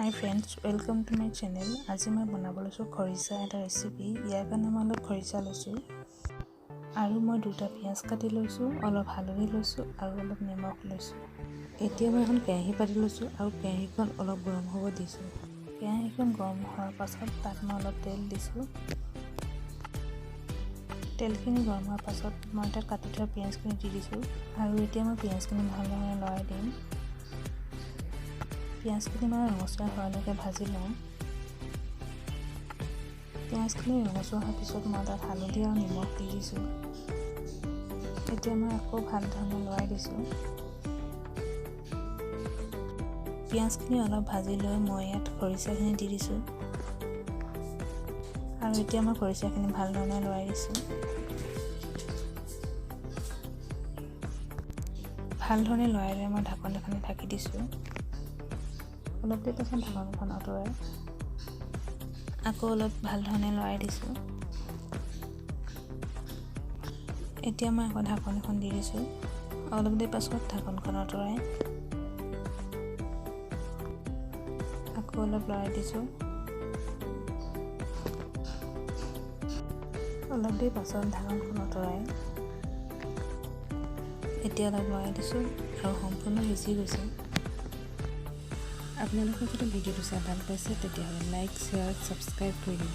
Hi friends, welcome to my channel. আজি মই বনাব লৈছো খৰিচা এটা ৰেচিপি। ইয়াৰ কাৰণে মই অলপ খৰিচা লৈছো আৰু মই দুটা পিয়াজ কাটি লৈছো, অলপ হালধি লৈছো আৰু অলপ নিমখ লৈছো। এতিয়া মই এখন কেৰাহী পাতি লৈছো আৰু কেৰাহীখন অলপ গৰম হ'ব দিছো। কেৰাহীখন গৰম হোৱাৰ পাছত তাত মই অলপ তেল দিছো। তেলখিনি গৰম হোৱাৰ পাছত মই তাত কাটি থোৱা পিয়াজখিনি দি দিছো আৰু এতিয়া মই পিয়াজখিনি ভালদৰে লৰাই দিম। পিয়াজখিনি মই ৰঙচুৱা হোৱালৈকে ভাজি লওঁ। পিয়াজখিনি ৰঙচুৱা হোৱাৰ পিছত মই তাত হালধি আৰু নিমখ দি দিছোঁ। এতিয়া মই আকৌ ভাল ধৰণে লৰাই দিছোঁ। পিয়াজখিনি অলপ ভাজি লৈ মই ইয়াত খৰিচাখিনি দি দিছোঁ আৰু এতিয়া মই খৰিচাখিনি ভাল ধৰণে লৰাই দিছোঁ। ভাল ধৰণে লৰাই লৈ মই ঢাকন এখনে ঢাকি দিছোঁ। অলপ দেৰি পাছত ঢাকনখন আঁতৰাই আকৌ অলপ ভাল ধৰণে লৰাই দিছোঁ। এতিয়া মই আকৌ ঢাকন এখন দি দিছোঁ। অলপ দেৰি পাছত ঢাকনখন আঁতৰাই আকৌ অলপ লৰাই দিছোঁ। অলপ দেৰি পাছত ঢাকনখন আঁতৰাই এতিয়া অলপ লৰাই দিছোঁ আৰু সম্পূৰ্ণ সিজি গৈছে। আপোনালোকে যদি ভিডিঅ'টো চাই ভাল পাইছে তেতিয়াহ'লে লাইক, শ্বেয়াৰ, ছাবস্ক্ৰাইব কৰি দিব।